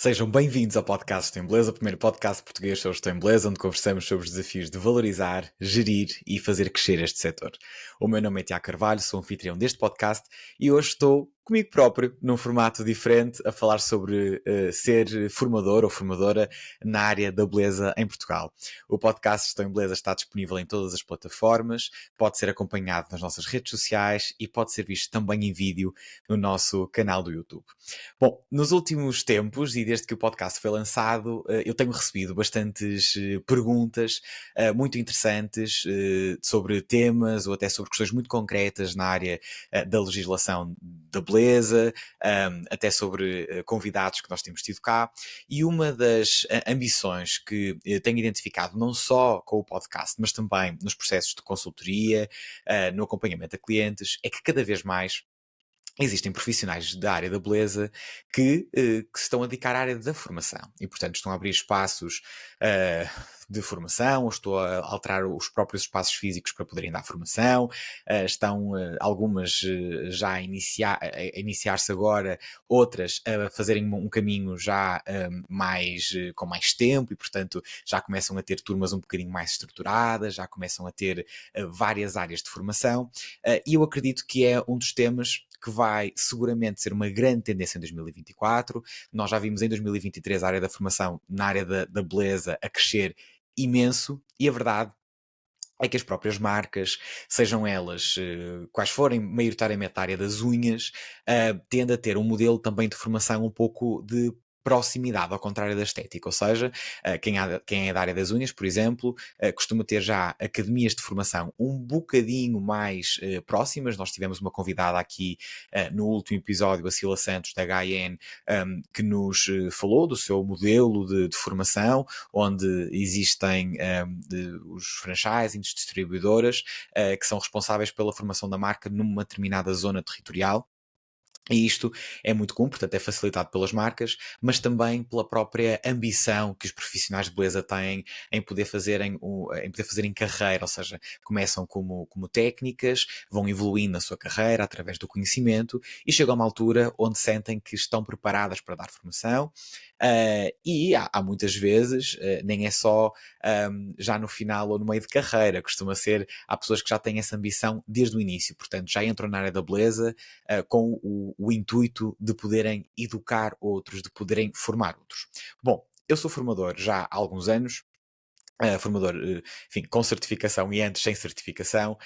Sejam bem-vindos ao podcast Estou em Beleza, o primeiro podcast português sobre Estou em Beleza, onde conversamos sobre os desafios de valorizar, gerir e fazer crescer este setor. O meu nome é Tiago Carvalho, sou anfitrião deste podcast e hoje estou comigo próprio, num formato diferente, a falar sobre ser formador ou formadora na área da beleza em Portugal. O podcast Estou em Beleza está disponível em todas as plataformas, pode ser acompanhado nas nossas redes sociais e pode ser visto também em vídeo no nosso canal do YouTube. Bom, nos últimos tempos e desde que o podcast foi lançado, eu tenho recebido bastantes perguntas muito interessantes sobre temas ou até sobre questões muito concretas na área da legislação da beleza, até sobre convidados que nós temos tido cá. E uma das ambições que tenho identificado, não só com o podcast, mas também nos processos de consultoria, no acompanhamento a clientes, é que cada vez mais existem profissionais da área da beleza que se estão a dedicar à área da formação e, portanto, estão a abrir espaços de formação, ou estou a alterar os próprios espaços físicos para poderem dar formação, estão algumas já a iniciar-se agora, outras a fazerem um caminho já com mais tempo e, portanto, já começam a ter turmas um bocadinho mais estruturadas, já começam a ter várias áreas de formação e eu acredito que é um dos temas que vai seguramente ser uma grande tendência em 2024. Nós já vimos em 2023 a área da formação na área da beleza a crescer imenso e a verdade é que as próprias marcas, sejam elas quais forem, maioritariamente a área das unhas, tende a ter um modelo também de formação um pouco de proximidade, ao contrário da estética, ou seja, quem é da área das unhas, por exemplo, costuma ter já academias de formação um bocadinho mais próximas. Nós tivemos uma convidada aqui no último episódio, a Sila Santos, da HN, que nos falou do seu modelo de formação, onde existem os franchising, distribuidoras, que são responsáveis pela formação da marca numa determinada zona territorial. E isto é muito comum, portanto é facilitado pelas marcas, mas também pela própria ambição que os profissionais de beleza têm em poder fazerem carreira, ou seja, começam como técnicas, vão evoluindo na sua carreira através do conhecimento e chegam a uma altura onde sentem que estão preparadas para dar formação. E há muitas vezes, nem é só já no final ou no meio de carreira, há pessoas que já têm essa ambição desde o início, portanto já entram na área da beleza, com o intuito de poderem educar outros, de poderem formar outros. Bom, eu sou formador já há alguns anos, formador, enfim, com certificação e antes sem certificação,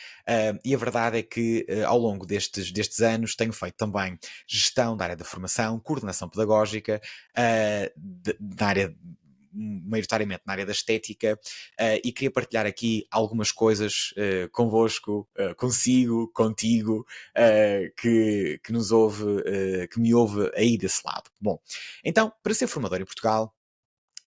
e a verdade é que ao longo destes anos tenho feito também gestão da área da formação, coordenação pedagógica, na área maioritariamente na área da estética, e queria partilhar aqui algumas coisas convosco, contigo, que nos ouve, que me ouve aí desse lado. Bom, então, para ser formador em Portugal,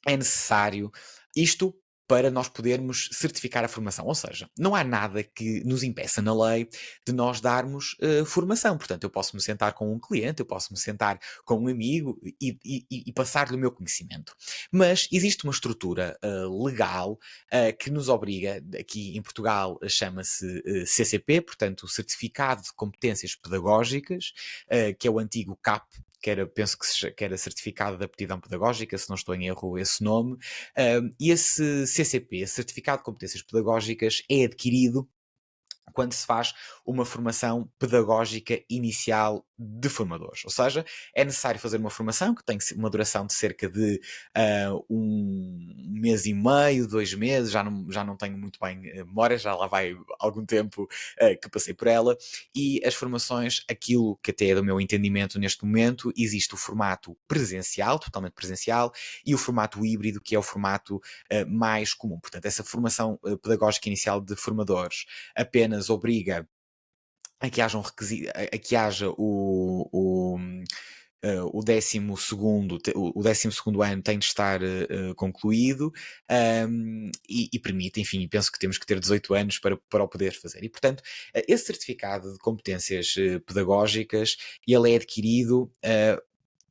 é necessário isto para nós podermos certificar a formação. Ou seja, não há nada que nos impeça na lei de nós darmos formação. Portanto, eu posso me sentar com um cliente, eu posso me sentar com um amigo e passar-lhe o meu conhecimento. Mas existe uma estrutura legal que nos obriga, aqui em Portugal chama-se CCP, portanto, o Certificado de Competências Pedagógicas, que é o antigo CAP, penso que era certificado de aptidão pedagógica, se não estou em erro esse nome, e esse CCP, esse Certificado de Competências Pedagógicas, é adquirido quando se faz uma formação pedagógica inicial de formadores. Ou seja, é necessário fazer uma formação que tem uma duração de cerca de um mês e meio, 2 meses, já não tenho muito bem memória, já lá vai algum tempo que passei por ela, e as formações, aquilo que até é do meu entendimento neste momento, existe o formato presencial, totalmente presencial, e o formato híbrido, que é o formato mais comum. Portanto, essa formação pedagógica inicial de formadores apenas obriga a que haja o 12º, o 12º ano tem de estar concluído, e permite, enfim, penso que temos que ter 18 anos para o poder fazer. E, portanto, esse certificado de competências pedagógicas, ele é adquirido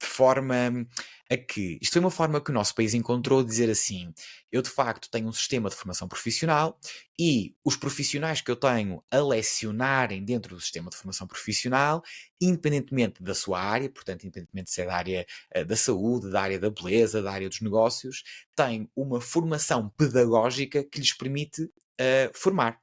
de forma a que isto foi uma forma que o nosso país encontrou de dizer assim: eu de facto tenho um sistema de formação profissional e os profissionais que eu tenho a lecionarem dentro do sistema de formação profissional, independentemente da sua área, portanto, independentemente se é da área da saúde, da área da beleza, da área dos negócios, têm uma formação pedagógica que lhes permite formar.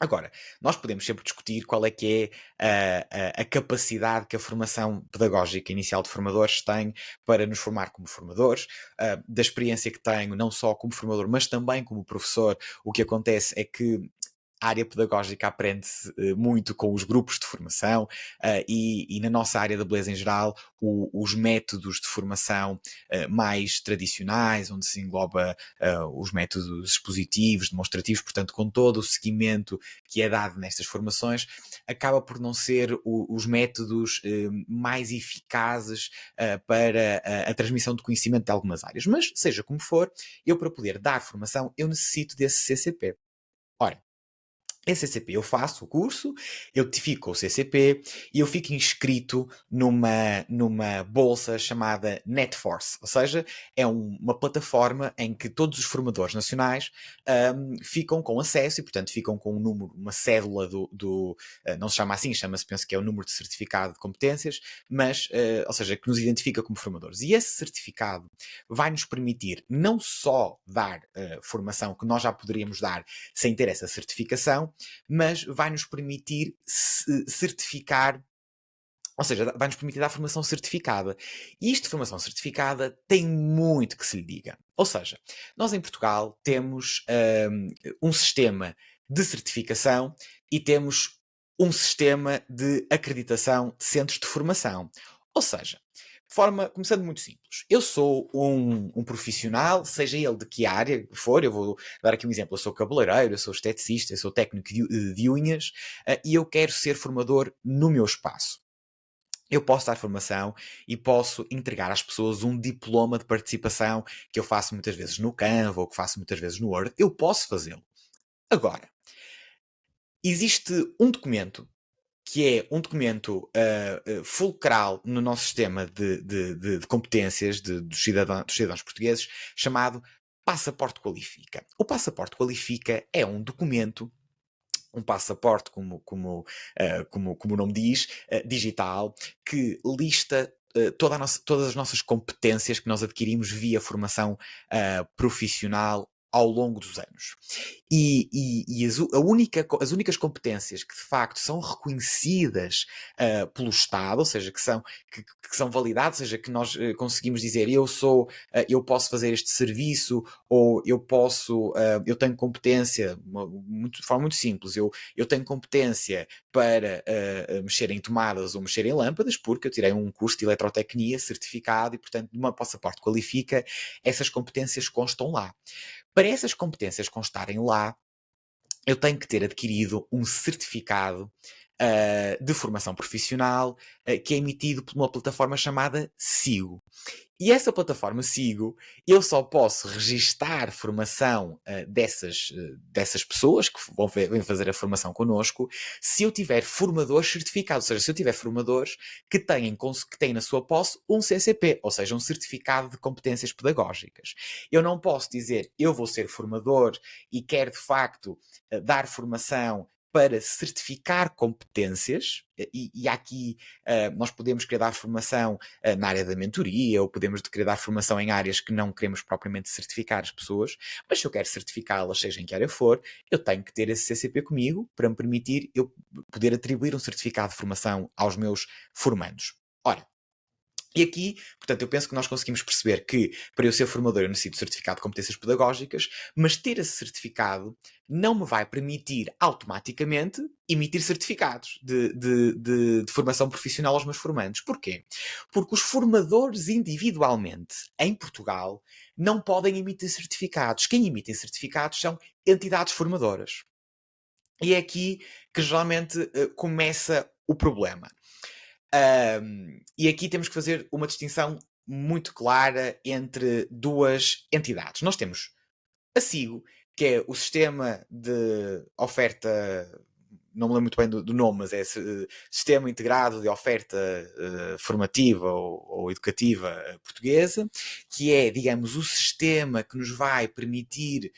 Agora, nós podemos sempre discutir qual é que é a capacidade que a formação pedagógica inicial de formadores tem para nos formar como formadores. Da experiência que tenho, não só como formador, mas também como professor, o que acontece é que a área pedagógica aprende-se muito com os grupos de formação e na nossa área da beleza em geral, os métodos de formação mais tradicionais, onde se engloba os métodos expositivos, demonstrativos, portanto, com todo o seguimento que é dado nestas formações, acaba por não ser os métodos mais eficazes para a transmissão de conhecimento de algumas áreas. Mas, seja como for, eu para poder dar formação, eu necessito desse CCP. Ora, esse CCP eu faço o curso, eu fico com o CCP e eu fico inscrito numa bolsa chamada NetForce, ou seja, é uma plataforma em que todos os formadores nacionais ficam com acesso e, portanto, ficam com um número, uma cédula não se chama assim, chama-se, penso que é o número de certificado de competências, mas, ou seja, que nos identifica como formadores. E esse certificado vai nos permitir não só dar formação que nós já poderíamos dar sem ter essa certificação, mas vai-nos permitir certificar, ou seja, vai-nos permitir dar formação certificada. E isto de formação certificada tem muito que se lhe diga. Ou seja, nós em Portugal temos um sistema de certificação e temos um sistema de acreditação de centros de formação. Ou seja, de forma, começando muito simples. Eu sou um profissional, seja ele de que área for, eu vou dar aqui um exemplo. Eu sou cabeleireiro, eu sou esteticista, eu sou técnico de unhas e eu quero ser formador no meu espaço. Eu posso dar formação e posso entregar às pessoas um diploma de participação que eu faço muitas vezes no Canva ou que faço muitas vezes no Word. Eu posso fazê-lo. Agora, existe um documento que é um documento fulcral no nosso sistema de competências dos cidadãos portugueses, chamado Passaporte Qualifica. O Passaporte Qualifica é um documento, um passaporte, como o nome diz, digital, que lista todas as nossas competências que nós adquirimos via formação profissional ao longo dos anos. E as únicas competências que de facto são reconhecidas pelo Estado, ou seja, que são validadas, ou seja, que nós conseguimos dizer eu posso fazer este serviço, ou eu tenho competência, de forma muito simples, eu tenho competência para mexer em tomadas ou mexer em lâmpadas, porque eu tirei um curso de eletrotecnia certificado e, portanto, numa passaporte qualifica, essas competências constam lá. Para essas competências constarem lá, eu tenho que ter adquirido um certificado de formação profissional que é emitido por uma plataforma chamada SIGO. E essa plataforma SIGO, eu só posso registar formação dessas pessoas que vêm fazer a formação connosco se eu tiver formadores certificados, ou seja, se eu tiver formadores que têm na sua posse um CCP, ou seja, um certificado de competências pedagógicas. Eu não posso dizer eu vou ser formador e quero de facto dar formação para certificar competências, e aqui nós podemos querer dar formação na área da mentoria, ou podemos querer dar formação em áreas que não queremos propriamente certificar as pessoas, mas se eu quero certificá-las, seja em que área for, eu tenho que ter esse CCP comigo para me permitir eu poder atribuir um certificado de formação aos meus formandos. Ora, e aqui, portanto, eu penso que nós conseguimos perceber que para eu ser formador eu necessito de certificado de competências pedagógicas, mas ter esse certificado não me vai permitir automaticamente emitir certificados de formação profissional aos meus formandos. Porquê? Porque os formadores individualmente em Portugal não podem emitir certificados. Quem emite certificados são entidades formadoras. E é aqui que geralmente começa o problema. E aqui temos que fazer uma distinção muito clara entre duas entidades. Nós temos a SIGO, que é o Sistema de Oferta não me lembro muito bem do nome, mas é Sistema Integrado de Oferta Formativa ou Educativa Portuguesa, que é, digamos, o sistema que nos vai permitir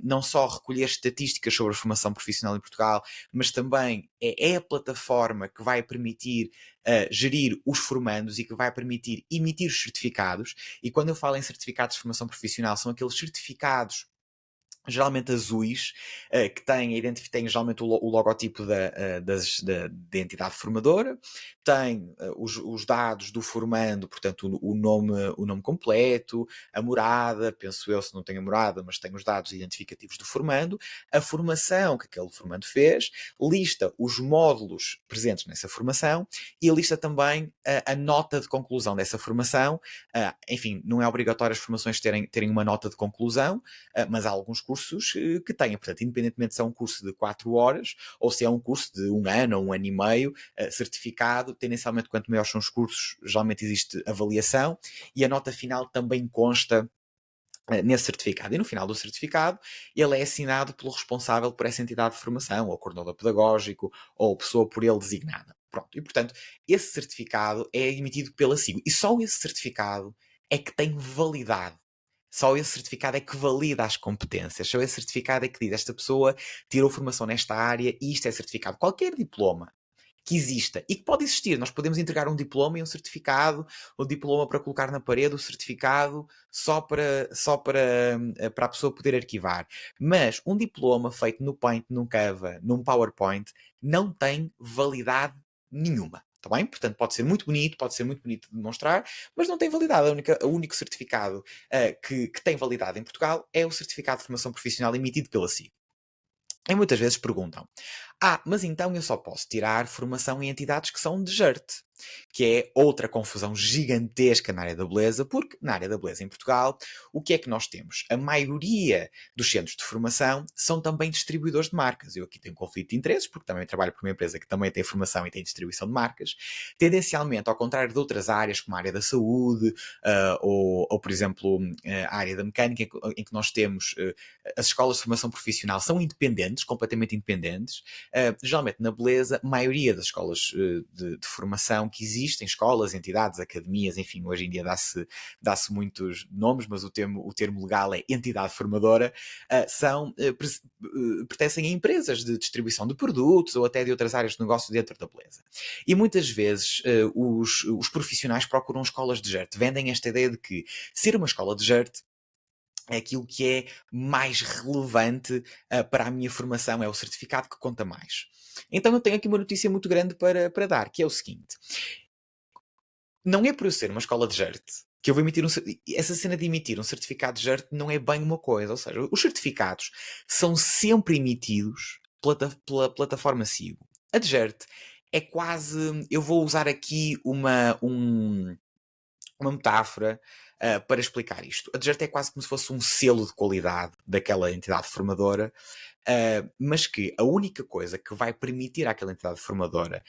não só recolher estatísticas sobre a formação profissional em Portugal, mas também é a plataforma que vai permitir gerir os formandos e que vai permitir emitir os certificados. E quando eu falo em certificados de formação profissional, são aqueles certificados geralmente azuis, que têm geralmente o logotipo da entidade formadora, tem os dados do formando, portanto o nome completo, a morada, penso eu, se não tem a morada, mas tem os dados identificativos do formando, a formação que aquele formando fez, lista os módulos presentes nessa formação e lista também a nota de conclusão dessa formação. Enfim, não é obrigatório as formações terem uma nota de conclusão, mas há alguns cursos que têm, portanto, independentemente se é um curso de 4 horas ou se é um curso de 1 ano ou 1 ano e meio, certificado, tendencialmente quanto maiores são os cursos, geralmente existe avaliação e a nota final também consta nesse certificado. E no final do certificado, ele é assinado pelo responsável por essa entidade de formação, ou coordenador pedagógico, ou pessoa por ele designada. Pronto. E, portanto, esse certificado é emitido pela SIGO. E só esse certificado é que tem validade. Só esse certificado é que valida as competências. Só esse certificado é que diz esta pessoa tirou formação nesta área e isto é certificado. Qualquer diploma que exista e que pode existir. Nós podemos entregar um diploma e um certificado, o diploma para colocar na parede, o certificado para a pessoa poder arquivar. Mas um diploma feito no Paint, num Canva, num PowerPoint, não tem validade nenhuma. Está bem? Portanto, pode ser muito bonito de demonstrar, mas não tem validade. O único certificado que tem validade em Portugal é o certificado de formação profissional emitido pela SIG. E muitas vezes perguntam: mas então eu só posso tirar formação em entidades que são de JERT, que é outra confusão gigantesca na área da beleza, porque na área da beleza em Portugal, o que é que nós temos? A maioria dos centros de formação são também distribuidores de marcas. Eu aqui tenho um conflito de interesses, porque também trabalho para uma empresa que também tem formação e tem distribuição de marcas. Tendencialmente, ao contrário de outras áreas, como a área da saúde, ou por exemplo, a área da mecânica, em que nós temos as escolas de formação profissional são independentes, completamente independentes. Geralmente na beleza, a maioria das escolas de formação que existem, escolas, entidades, academias, enfim, hoje em dia dá-se muitos nomes, mas o termo legal é entidade formadora, pertencem a empresas de distribuição de produtos ou até de outras áreas de negócio dentro da beleza. E muitas vezes os profissionais procuram escolas de JERT, vendem esta ideia de que ser uma escola de JERT é aquilo que é mais relevante para a minha formação, é o certificado que conta mais. Então eu tenho aqui uma notícia muito grande para dar, que é o seguinte: não é por eu ser uma escola de JERT que eu vou emitir essa cena de emitir um certificado de JERT não é bem uma coisa, ou seja, os certificados são sempre emitidos pela plataforma SIGO. A de JERT é quase, eu vou usar aqui uma metáfora para explicar isto. A DGERT é quase como se fosse um selo de qualidade daquela entidade formadora, mas que a única coisa que vai permitir àquela entidade formadora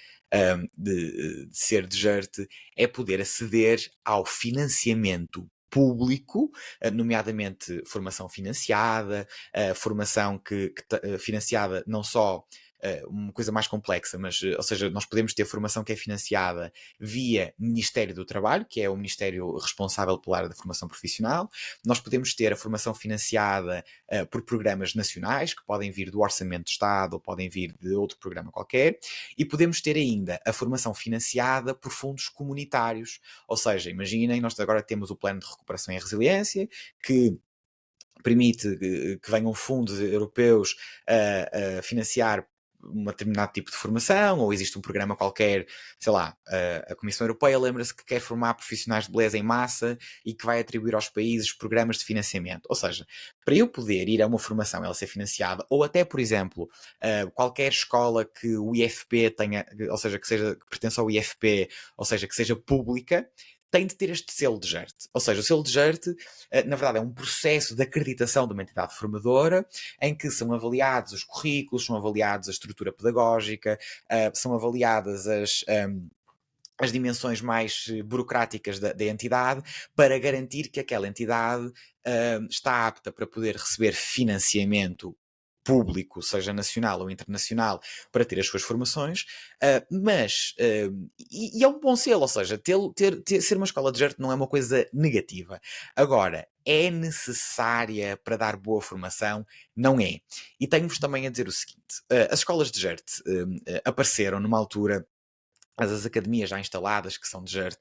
de ser DGERT é poder aceder ao financiamento público, nomeadamente formação financiada, formação financiada não só uma coisa mais complexa, mas, ou seja, nós podemos ter formação que é financiada via Ministério do Trabalho, que é o Ministério responsável pela área da formação profissional. Nós podemos ter a formação financiada por programas nacionais, que podem vir do Orçamento de Estado ou podem vir de outro programa qualquer. E podemos ter ainda a formação financiada por fundos comunitários. Ou seja, imaginem, nós agora temos o Plano de Recuperação e Resiliência, que permite que venham fundos europeus a financiar um determinado tipo de formação, ou existe um programa qualquer, sei lá, a Comissão Europeia lembra-se que quer formar profissionais de beleza em massa e que vai atribuir aos países programas de financiamento. Ou seja, para eu poder ir a uma formação, ela ser financiada, ou até, por exemplo, qualquer escola que o IFP tenha, ou seja, que pertença ao IFP, ou seja, que seja pública, tem de ter este selo de JERT. Ou seja, o selo de JERT, na verdade, é um processo de acreditação de uma entidade formadora em que são avaliados os currículos, são avaliados a estrutura pedagógica, são avaliadas as dimensões mais burocráticas da entidade para garantir que aquela entidade está apta para poder receber financiamento público, seja nacional ou internacional, para ter as suas formações, e é um bom selo, ou seja, ser uma escola de deserto não é uma coisa negativa. Agora, é necessária para dar boa formação? Não é. E tenho-vos também a dizer o seguinte, as escolas de deserto apareceram numa altura, as academias já instaladas, que são Desert,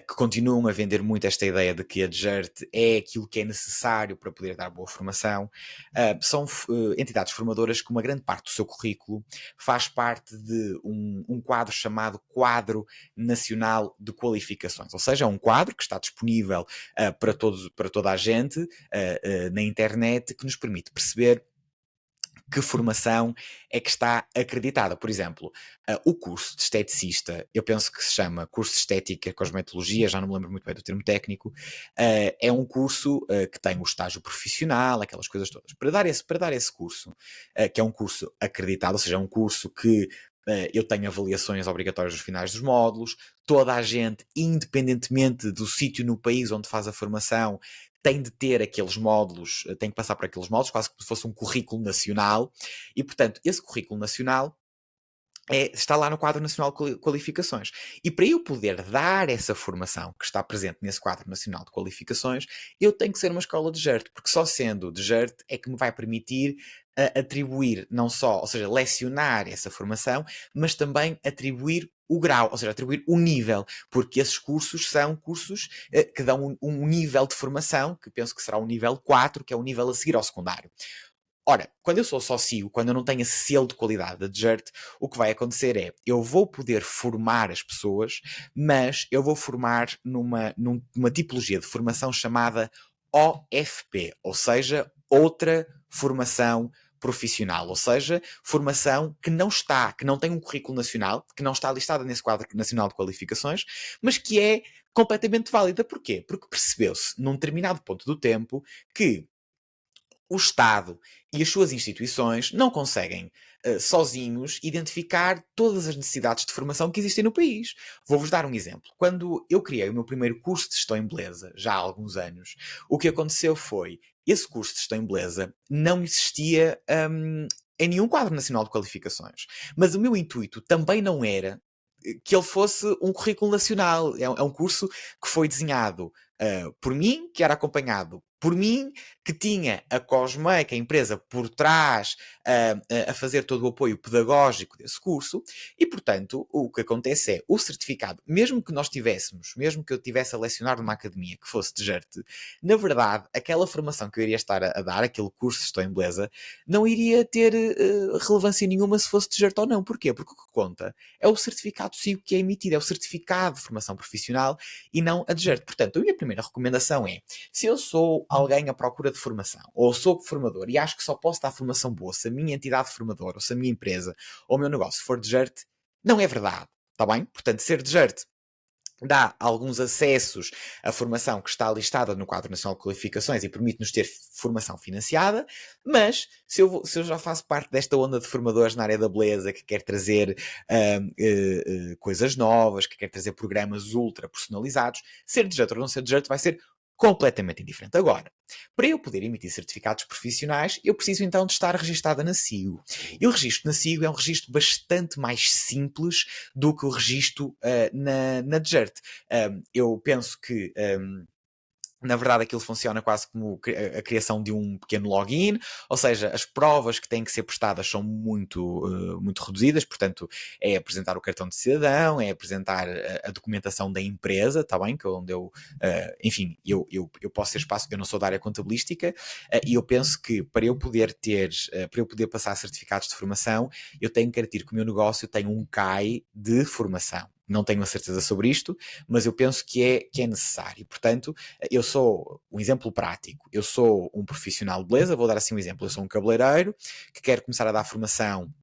que continuam a vender muito esta ideia de que a Desert é aquilo que é necessário para poder dar boa formação, são entidades formadoras que uma grande parte do seu currículo faz parte de um quadro chamado Quadro Nacional de Qualificações, ou seja, é um quadro que está disponível para toda a gente na internet, que nos permite perceber que formação é que está acreditada. Por exemplo, o curso de esteticista, eu penso que se chama curso de estética e cosmetologia, já não me lembro muito bem do termo técnico, é um curso que tem o estágio profissional, aquelas coisas todas. Para dar esse curso, que é um curso acreditado, ou seja, é um curso que eu tenho avaliações obrigatórias nos finais dos módulos, toda a gente, independentemente do sítio no país onde faz a formação, tem de ter aqueles módulos, tem que passar por aqueles módulos, quase como se fosse um currículo nacional, e portanto, esse currículo nacional está lá no quadro nacional de qualificações. E para eu poder dar essa formação que está presente nesse quadro nacional de qualificações, eu tenho que ser uma escola de GERT, porque só sendo de GERT é que me vai permitir atribuir não só, ou seja, lecionar essa formação, mas também atribuir o grau, ou seja, atribuir o nível, porque esses cursos são cursos que dão um nível de formação, que penso que será o nível 4, que é o nível a seguir ao secundário. Ora, quando eu sou sócio, quando eu não tenho esse selo de qualidade da DGERT, o que vai acontecer é, eu vou poder formar as pessoas, mas eu vou formar numa tipologia de formação chamada OFP, ou seja, outra formação profissional, ou seja, formação que não tem um currículo nacional, que não está listada nesse quadro nacional de qualificações, mas que é completamente válida. Porquê? Porque percebeu-se, num determinado ponto do tempo, que o Estado e as suas instituições não conseguem, sozinhos, identificar todas as necessidades de formação que existem no país. Vou-vos dar um exemplo. Quando eu criei o meu primeiro curso de gestão em beleza, já há alguns anos, o que aconteceu foi, esse curso de gestão em beleza não existia em nenhum quadro nacional de qualificações. Mas o meu intuito também não era que ele fosse um currículo nacional. É um curso que foi desenhado por mim, que era acompanhado por mim, que tinha a Cosmei, que é a empresa por trás, a fazer todo o apoio pedagógico desse curso, e portanto o que acontece é, o certificado, mesmo que eu tivesse a lecionar numa academia que fosse de GERT, na verdade, aquela formação que eu iria estar a dar, aquele curso de Estou em Beleza, não iria ter relevância nenhuma se fosse de GERT ou não. Porquê? Porque o que conta é o certificado SIG que é emitido, é o certificado de formação profissional e não a de GERT. Portanto, a minha primeira recomendação é, se eu sou alguém à procura de formação, ou sou formador e acho que só posso dar formação boa se a minha entidade formadora, ou se a minha empresa, ou o meu negócio for de GERT, não é verdade. Está bem? Portanto, ser de GERT dá alguns acessos à formação que está listada no Quadro Nacional de Qualificações e permite-nos ter formação financiada, mas se eu já faço parte desta onda de formadores na área da beleza, que quer trazer coisas novas, que quer trazer programas ultra personalizados, ser de jeito ou não ser de jeito vai ser completamente indiferente. Agora, para eu poder emitir certificados profissionais, eu preciso então de estar registada na SIGO. E o registro na SIGO é um registro bastante mais simples do que o registro na DGERT. Eu penso que na verdade, aquilo funciona quase como a criação de um pequeno login, ou seja, as provas que têm que ser prestadas são muito reduzidas, portanto, é apresentar o cartão de cidadão, é apresentar a documentação da empresa, está bem? Que é onde enfim, eu posso ter espaço, eu não sou da área contabilística, e eu penso que para eu poder passar certificados de formação, eu tenho que garantir que o meu negócio tem um CAI de formação. Não tenho a certeza sobre isto, mas eu penso que é necessário. Portanto, eu sou um exemplo prático. Eu sou um profissional de beleza, vou dar assim um exemplo. Eu sou um cabeleireiro que quero começar a dar formação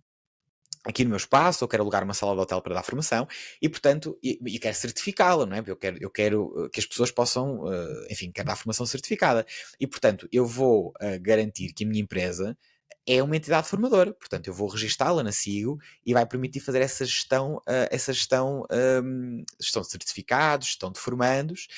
aqui no meu espaço, ou quero alugar uma sala de hotel para dar formação, e portanto, e quero certificá-la, não é? Eu quero que as pessoas possam, enfim, quero dar formação certificada. E portanto, eu vou garantir que a minha empresa é uma entidade formadora. Portanto, eu vou registá-la na SIGO e vai permitir fazer gestão de certificados, gestão de formandos,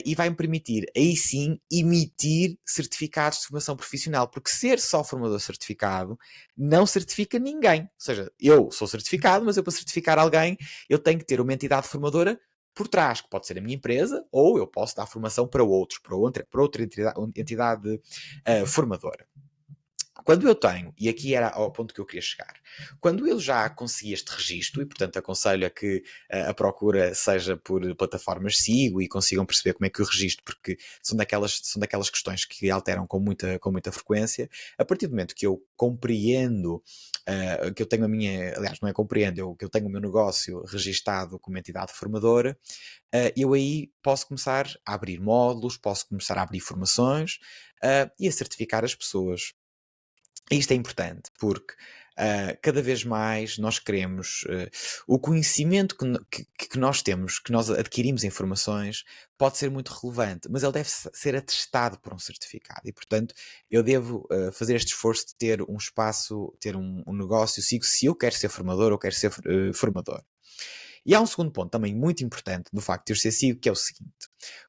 e vai-me permitir, aí sim, emitir certificados de formação profissional, porque ser só formador certificado não certifica ninguém. Ou seja, eu sou certificado, mas eu para certificar alguém, eu tenho que ter uma entidade formadora por trás, que pode ser a minha empresa, ou eu posso dar formação para outros, para outra entidade formadora. Quando eu tenho, e aqui era ao ponto que eu queria chegar, quando eu já consegui este registro, e portanto aconselho a que a procura seja por plataformas SIGO e consigam perceber como é que eu registro, porque são daquelas questões que alteram com muita frequência, a partir do momento que eu compreendo, que eu tenho aliás, não é compreendo, que eu tenho o meu negócio registado como entidade formadora, eu aí posso começar a abrir módulos, posso começar a abrir formações, e a certificar as pessoas. Isto é importante porque cada vez mais nós queremos o conhecimento que nós temos, que nós adquirimos informações, pode ser muito relevante, mas ele deve ser atestado por um certificado e, portanto, eu devo fazer este esforço de ter um espaço, ter um negócio, se eu quero ser formador ou quero ser formador. E há um segundo ponto também muito importante do facto de eu ser SIGO, que é o seguinte: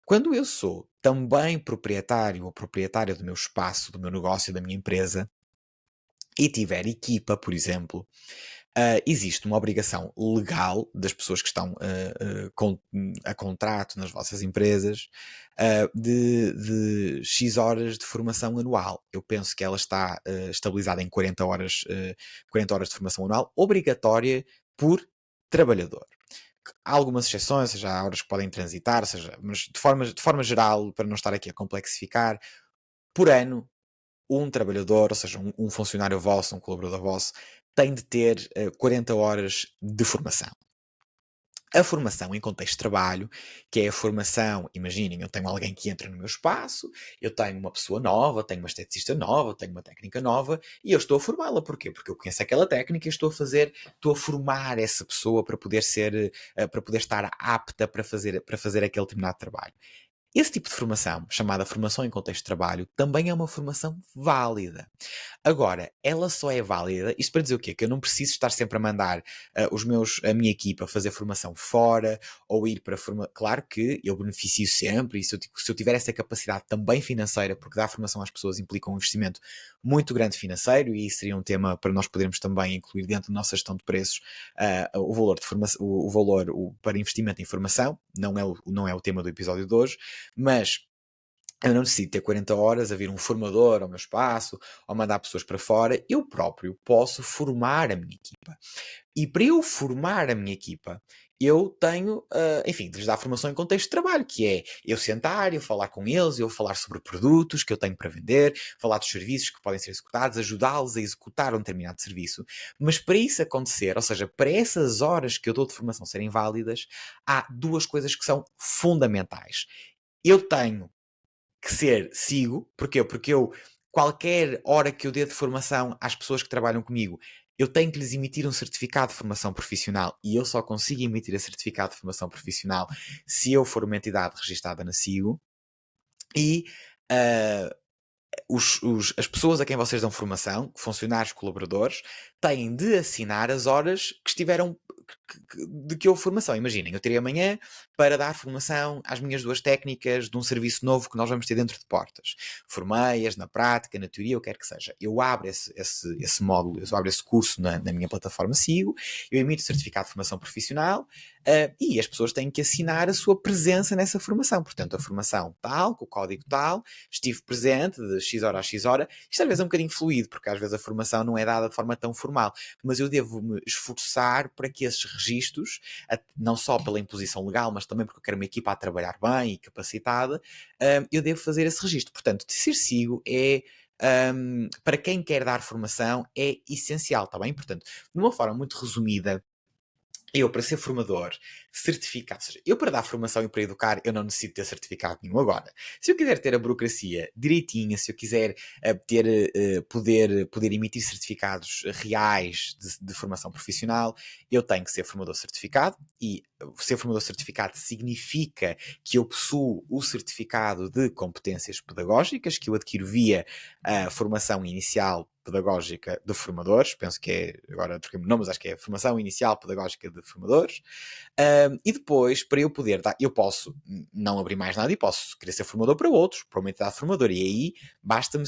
quando eu sou também proprietário ou proprietária do meu espaço, do meu negócio, da minha empresa, e tiver equipa, por exemplo, existe uma obrigação legal das pessoas que estão a contrato nas vossas empresas de X horas de formação anual. Eu penso que ela está estabilizada em 40 horas de formação anual, obrigatória por trabalhador. Há algumas exceções, ou seja, há horas que podem transitar, ou seja, mas de forma geral, para não estar aqui a complexificar, por ano um trabalhador, ou seja, um funcionário vosso, um colaborador vosso, tem de ter 40 horas de formação. A formação em contexto de trabalho, que é a formação, imaginem, eu tenho alguém que entra no meu espaço, eu tenho uma pessoa nova, tenho uma esteticista nova, tenho uma técnica nova, e eu estou a formá-la. Porquê? Porque eu conheço aquela técnica e estou a formar essa pessoa para poder para poder estar apta para fazer aquele determinado trabalho. Esse tipo de formação, chamada formação em contexto de trabalho, também é uma formação válida. Agora, ela só é válida, isto para dizer o quê? Que eu não preciso estar sempre a mandar a minha equipa fazer formação fora, ou ir para formação. Claro que eu beneficio sempre, e se eu tiver essa capacidade também financeira, porque dar formação às pessoas implica um investimento muito grande financeiro, e isso seria um tema para nós podermos também incluir dentro da nossa gestão de preços o valor de formação, o valor para investimento em formação, não é o tema do episódio de hoje, mas eu não necessito ter 40 horas a vir um formador ao meu espaço ou mandar pessoas para fora. Eu próprio posso formar a minha equipa. E para eu formar a minha equipa, eu tenho, enfim, de lhes dar formação em contexto de trabalho, que é eu sentar, eu falar com eles, eu falar sobre produtos que eu tenho para vender, falar dos serviços que podem ser executados, ajudá-los a executar um determinado serviço. Mas para isso acontecer, ou seja, para essas horas que eu dou de formação serem válidas, há duas coisas que são fundamentais. Eu tenho que ser SIGO. Porquê? Porque qualquer hora que eu dê de formação às pessoas que trabalham comigo, eu tenho que lhes emitir um certificado de formação profissional, e eu só consigo emitir esse certificado de formação profissional se eu for uma entidade registada na SIGO. E uh, as pessoas a quem vocês dão formação, funcionários, colaboradores, têm de assinar as horas que estiveram de que houve formação. Imaginem, eu terei amanhã para dar formação às minhas duas técnicas de um serviço novo que nós vamos ter dentro de portas. Formei-as na prática, na teoria, o que quer que seja. Eu abro esse módulo, eu abro esse curso na minha plataforma SIGO, eu emito o certificado de formação profissional, e as pessoas têm que assinar a sua presença nessa formação. Portanto, a formação tal, com o código tal, estive presente de X hora a X hora. Isto às vezes é um bocadinho fluido, porque às vezes a formação não é dada de forma tão formal, mas eu devo me esforçar para que esses registros, não só pela imposição legal, mas também porque eu quero uma equipa a trabalhar bem e capacitada, eu devo fazer esse registro. Portanto, de ser SIGO para quem quer dar formação, é essencial, está bem? Portanto, de uma forma muito resumida, eu, para ser formador, certificado, ou seja, eu para dar formação e para educar, eu não necessito ter certificado nenhum agora. Se eu quiser ter a burocracia direitinha, se eu quiser poder emitir certificados reais de formação profissional, eu tenho que ser formador certificado, e ser formador certificado significa que eu possuo o certificado de competências pedagógicas que eu adquiro via a formação inicial pedagógica de formadores, penso que é, agora troquei-me o nome, mas acho que é formação inicial pedagógica de formadores. E depois, para eu poder dar, eu posso não abrir mais nada e posso querer ser formador para outros, para uma entidade formadora, e aí basta-me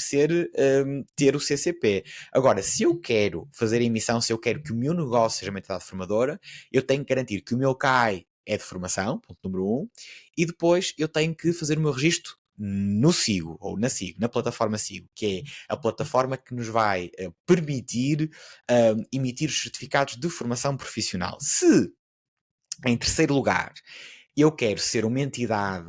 ter o CCP. Agora, se eu quero fazer a emissão, se eu quero que o meu negócio seja uma entidade formadora, eu tenho que garantir que o meu CAI é de formação, ponto número 1, e depois eu tenho que fazer o meu registro no SIGO, ou na SIGO, na plataforma SIGO, que é a plataforma que nos vai permitir emitir os certificados de formação profissional. Se, em terceiro lugar, eu quero ser uma entidade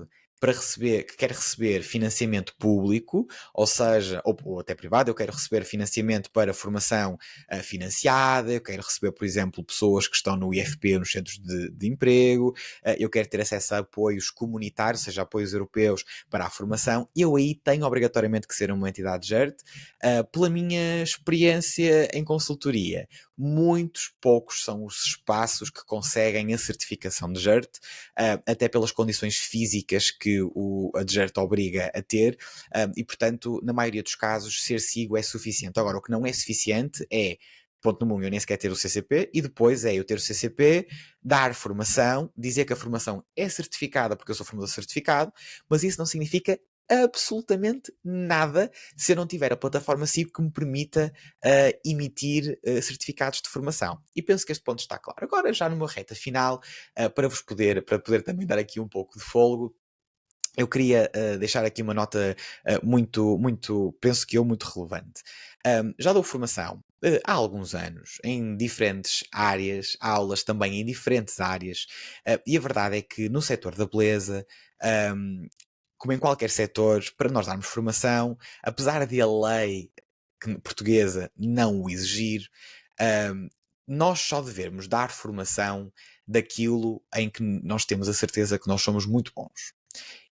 que quer receber financiamento público, ou seja, ou até privado, eu quero receber financiamento para formação financiada, eu quero receber, por exemplo, pessoas que estão no IFP, nos centros de emprego, eu quero ter acesso a apoios comunitários, ou seja, apoios europeus para a formação, eu aí tenho obrigatoriamente que ser uma entidade GERT. Pela minha experiência em consultoria, muitos poucos são os espaços que conseguem a certificação de GERT, até pelas condições físicas que a DGERT obriga a ter, e portanto, na maioria dos casos, ser SIGO é suficiente. Agora, o que não é suficiente é, ponto número 1, eu nem sequer ter o CCP, e depois é eu ter o CCP, dar formação, dizer que a formação é certificada porque eu sou formador certificado, mas isso não significa absolutamente nada se eu não tiver a plataforma SIGO que me permita emitir certificados de formação. E penso que este ponto está claro. Agora, já numa reta final, para poder também dar aqui um pouco de fôlego, eu queria deixar aqui uma nota penso que muito relevante. Já dou formação há alguns anos, em diferentes áreas, aulas também em diferentes áreas, e a verdade é que no setor da beleza, um, como em qualquer setor, para nós darmos formação, apesar de a lei portuguesa não o exigir, um, nós só devemos dar formação daquilo em que nós temos a certeza que nós somos muito bons.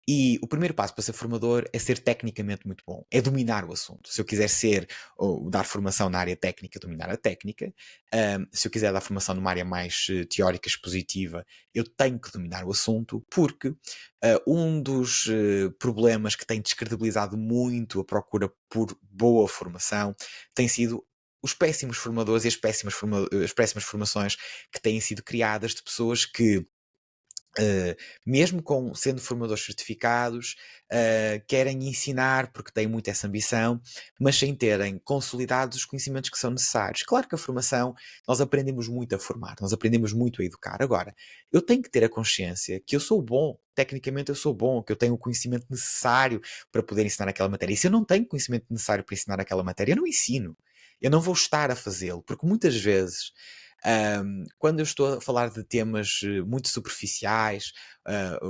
E o primeiro passo para ser formador é ser tecnicamente muito bom, é dominar o assunto. Se eu quiser ser ou dar formação na área técnica, dominar a técnica. Se eu quiser dar formação numa área mais teórica, expositiva, eu tenho que dominar o assunto, porque um dos problemas que tem descredibilizado muito a procura por boa formação tem sido os péssimos formadores e as péssimas formações que têm sido criadas de pessoas que mesmo sendo formadores certificados, querem ensinar porque têm muito essa ambição, mas sem terem consolidados os conhecimentos que são necessários. Claro que a formação, nós aprendemos muito a formar, nós aprendemos muito a educar. Agora, eu tenho que ter a consciência que eu sou bom, tecnicamente eu sou bom, que eu tenho o conhecimento necessário para poder ensinar aquela matéria. E se eu não tenho o conhecimento necessário para ensinar aquela matéria, eu não ensino. Eu não vou estar a fazê-lo, porque muitas vezes quando eu estou a falar de temas muito superficiais,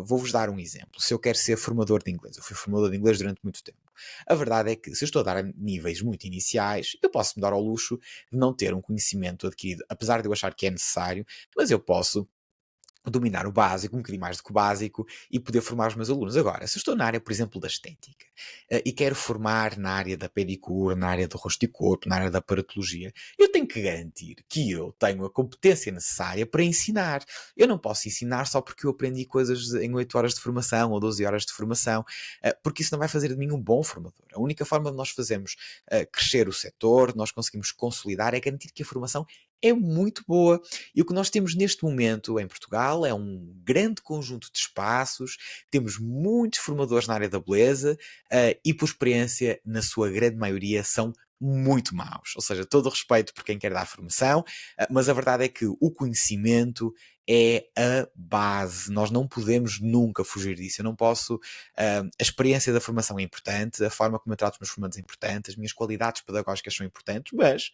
vou-vos dar um exemplo. Se eu quero ser formador de inglês, eu fui formador de inglês durante muito tempo. A verdade é que se eu estou a dar a níveis muito iniciais, eu posso me dar ao luxo de não ter um conhecimento adquirido, apesar de eu achar que é necessário, mas eu posso dominar o básico, um bocadinho mais do que o básico, e poder formar os meus alunos. Agora, se eu estou na área, por exemplo, da estética, e quero formar na área da pedicura, na área do rosto e corpo, na área da aparatologia, eu tenho que garantir que eu tenho a competência necessária para ensinar. Eu não posso ensinar só porque eu aprendi coisas em 8 horas de formação ou 12 horas de formação, porque isso não vai fazer de mim um bom formador. A única forma de nós fazermos crescer o setor, nós conseguimos consolidar, é garantir que a formação é muito boa. E o que nós temos neste momento em Portugal é um grande conjunto de espaços, temos muitos formadores na área da beleza e, por experiência, na sua grande maioria, são muito maus. Ou seja, todo o respeito por quem quer dar formação, mas a verdade é que o conhecimento é a base. Nós não podemos nunca fugir disso. Eu não posso. A experiência da formação é importante, a forma como eu trato os meus formandos é importante, as minhas qualidades pedagógicas são importantes, mas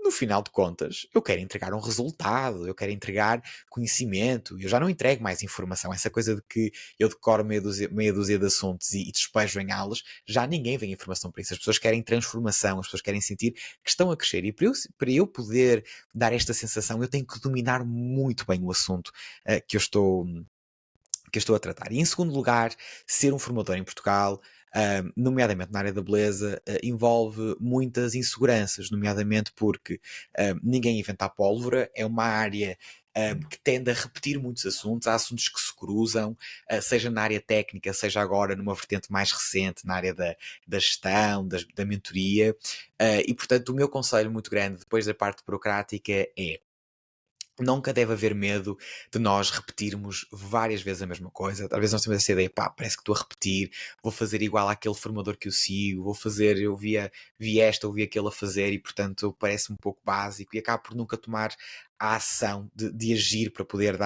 no final de contas, eu quero entregar um resultado, eu quero entregar conhecimento, eu já não entrego mais informação. Essa coisa de que eu decoro meia dúzia de assuntos e despejo em aulas, já ninguém vê informação para isso. As pessoas querem transformação, as pessoas querem sentir que estão a crescer. E para eu poder dar esta sensação, eu tenho que dominar muito bem o assunto que eu estou a tratar. E em segundo lugar, ser um formador em Portugal, nomeadamente na área da beleza, envolve muitas inseguranças, nomeadamente porque ninguém inventa a pólvora, é uma área que tende a repetir muitos assuntos, há assuntos que se cruzam, seja na área técnica, seja agora numa vertente mais recente, na área da gestão, da mentoria, e portanto o meu conselho muito grande depois da parte burocrática é: nunca deve haver medo de nós repetirmos várias vezes a mesma coisa. Às vezes nós temos essa ideia, pá, parece que estou a repetir, vou fazer igual àquele formador que eu sigo, vou fazer, vi esta, ou vi aquele a fazer e portanto parece um pouco básico e acaba por nunca tomar a ação de agir para poder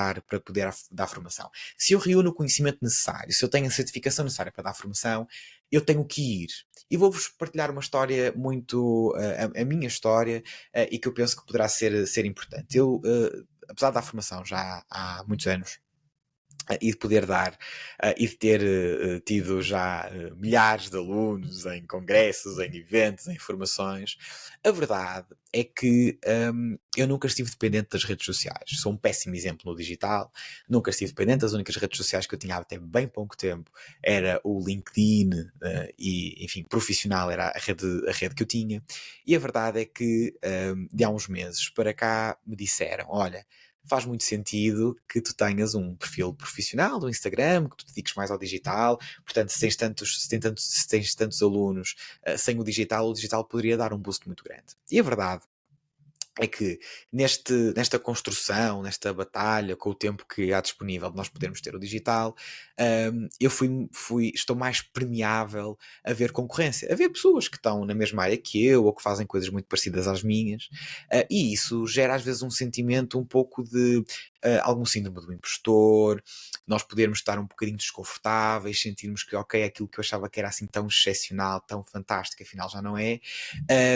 dar formação. Se eu reúno o conhecimento necessário, se eu tenho a certificação necessária para dar formação, eu tenho que ir. E vou-vos partilhar uma história muito, a minha história, e que eu penso que poderá ser importante. Eu, apesar de dar formação já há muitos anos, e de poder dar, e de ter tido já milhares de alunos em congressos, em eventos, em formações, a verdade é que eu nunca estive dependente das redes sociais. Sou um péssimo exemplo no digital, nunca estive dependente. As únicas redes sociais que eu tinha até bem pouco tempo era o LinkedIn, e, enfim, profissional era a rede que eu tinha. E a verdade é que de há uns meses para cá me disseram: olha, faz muito sentido que tu tenhas um perfil profissional no Instagram, que tu te dediques mais ao digital. Portanto, se tens tantos alunos sem o digital poderia dar um boost muito grande. E a verdade é que nesta construção, nesta batalha com o tempo que há disponível de nós podermos ter o digital, eu estou mais permeável a ver concorrência, a ver pessoas que estão na mesma área que eu ou que fazem coisas muito parecidas às minhas, e isso gera às vezes um sentimento um pouco de algum síndrome do impostor, nós podermos estar um bocadinho desconfortáveis, sentirmos que ok, aquilo que eu achava que era assim tão excepcional, tão fantástico, afinal já não é.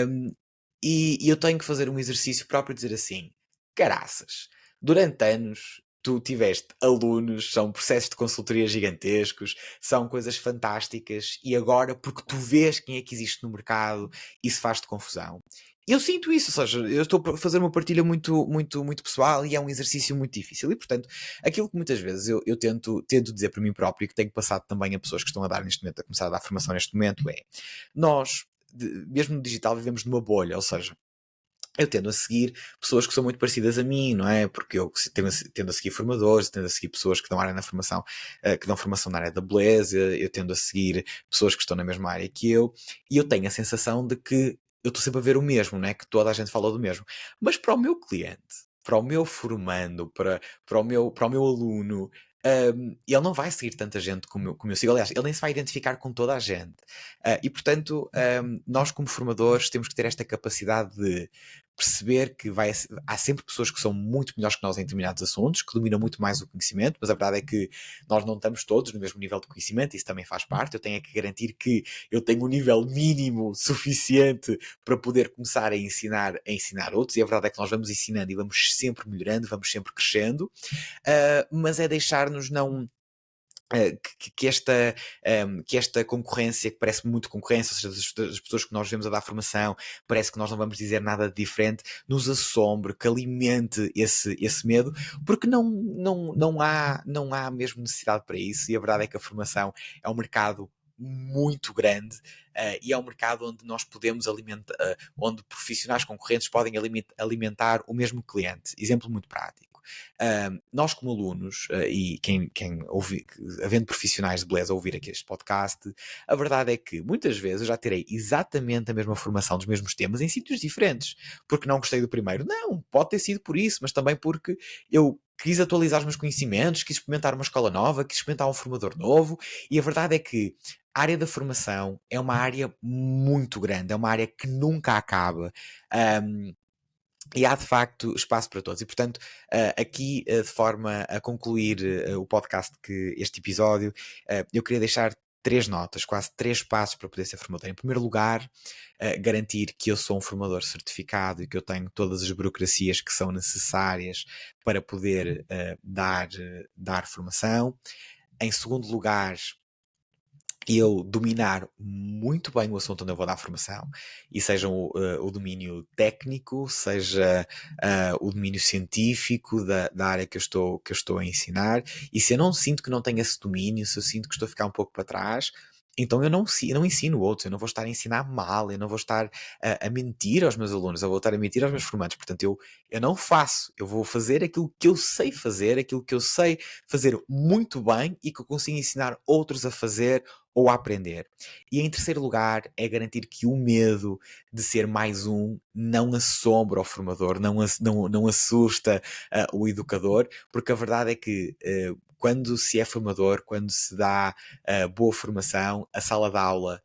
Um, e eu tenho que fazer um exercício próprio de dizer assim: caraças, durante anos tu tiveste alunos, são processos de consultoria gigantescos, são coisas fantásticas, e agora, porque tu vês quem é que existe no mercado, isso faz-te confusão. Eu sinto isso, ou seja, eu estou a fazer uma partilha muito, muito, muito pessoal e é um exercício muito difícil. E, portanto, aquilo que muitas vezes eu tento dizer para mim próprio e que tenho passado também a pessoas que estão a dar neste momento, a começar a dar formação neste momento, é: nós, mesmo no digital, vivemos numa bolha, ou seja, eu tendo a seguir pessoas que são muito parecidas a mim, não é? Porque eu tendo a seguir formadores, tendo a seguir pessoas que dão área na formação, que dão formação na área da beleza, eu tendo a seguir pessoas que estão na mesma área que eu, e eu tenho a sensação de que eu estou sempre a ver o mesmo, não é? Que toda a gente fala do mesmo. Mas para o meu cliente, para o meu formando, para o meu aluno, ele não vai seguir tanta gente como eu sigo. Aliás, ele nem se vai identificar com toda a gente. E portanto, nós como formadores temos que ter esta capacidade de perceber que há sempre pessoas que são muito melhores que nós em determinados assuntos, que dominam muito mais o conhecimento, mas a verdade é que nós não estamos todos no mesmo nível de conhecimento, isso também faz parte. Eu tenho é que garantir que eu tenho um nível mínimo suficiente para poder começar a ensinar outros, e a verdade é que nós vamos ensinando e vamos sempre melhorando, vamos sempre crescendo, mas é deixar-nos não que esta concorrência, que parece muito concorrência, ou seja, das pessoas que nós vemos a dar formação, parece que nós não vamos dizer nada de diferente, nos assombre, que alimente esse medo, porque não há mesmo necessidade para isso. E a verdade é que a formação é um mercado muito grande, e é um mercado onde nós podemos alimentar, onde profissionais concorrentes podem alimentar o mesmo cliente. Exemplo muito prático: nós como alunos, e quem ouvir, havendo profissionais de beleza a ouvir aqui este podcast, a verdade é que muitas vezes eu já terei exatamente a mesma formação dos mesmos temas em sítios diferentes, porque não gostei do primeiro. Não, pode ter sido por isso, mas também porque eu quis atualizar os meus conhecimentos, quis experimentar uma escola nova, quis experimentar um formador novo, e a verdade é que a área da formação é uma área muito grande, é uma área que nunca acaba. Um, e há de facto espaço para todos. E portanto, aqui, de forma a concluir o podcast, este episódio, eu queria deixar 3 notas, quase 3 passos para poder ser formador. Em primeiro lugar, garantir que eu sou um formador certificado e que eu tenho todas as burocracias que são necessárias para poder dar formação. Em segundo lugar, eu dominar muito bem o assunto onde eu vou dar formação, e seja o domínio técnico, seja o domínio científico da área que eu estou a ensinar. E se eu não sinto que não tenho esse domínio, se eu sinto que estou a ficar um pouco para trás, então eu não ensino outros, eu não vou estar a ensinar mal, eu não vou estar a mentir aos meus alunos, eu vou estar a mentir aos meus formandos. Portanto, eu não faço, eu vou fazer aquilo que eu sei fazer, aquilo que eu sei fazer muito bem e que eu consigo ensinar outros a fazer ou a aprender. E em terceiro lugar, é garantir que o medo de ser mais um não assombra o formador, não assusta o educador, porque a verdade é que quando se é formador, quando se dá boa formação, a sala de aula,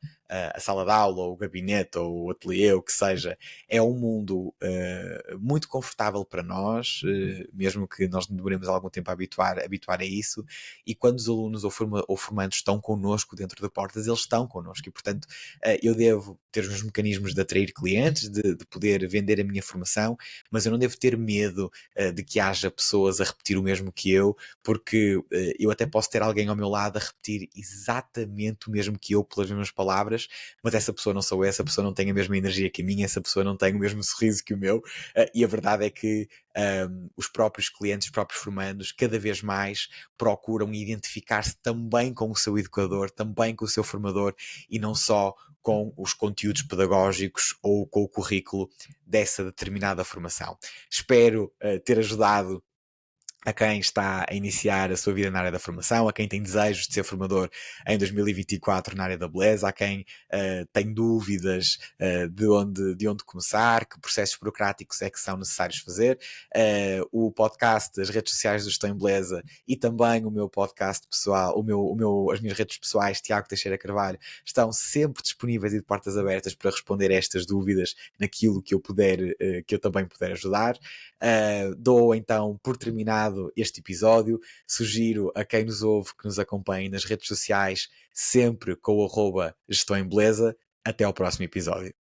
ou o gabinete, ou o ateliê, o que seja, é um mundo muito confortável para nós, mesmo que nós demoremos algum tempo a habituar a isso, e quando os alunos ou formandos estão connosco dentro de portas, eles estão connosco, e portanto eu devo ter os meus mecanismos de atrair clientes, de poder vender a minha formação, mas eu não devo ter medo de que haja pessoas a repetir o mesmo que eu, porque eu até posso ter alguém ao meu lado a repetir exatamente o mesmo que eu, pelas mesmas palavras, mas essa pessoa não sou eu, essa pessoa não tem a mesma energia que a minha, essa pessoa não tem o mesmo sorriso que o meu, e a verdade é que os próprios clientes, os próprios formandos, cada vez mais procuram identificar-se também com o seu educador, também com o seu formador, e não só com os conteúdos pedagógicos ou com o currículo dessa determinada formação. Espero ter ajudado a quem está a iniciar a sua vida na área da formação, a quem tem desejos de ser formador em 2024 na área da beleza, a quem tem dúvidas de onde começar, que processos burocráticos é que são necessários fazer. O podcast, as redes sociais do Estou em Beleza e também o meu podcast pessoal, as minhas redes pessoais, Tiago Teixeira Carvalho, estão sempre disponíveis e de portas abertas para responder a estas dúvidas naquilo que eu puder, que eu também puder ajudar. Dou então por terminado este episódio. Sugiro a quem nos ouve que nos acompanhe nas redes sociais, sempre com o @Estou em Beleza. Até ao próximo episódio.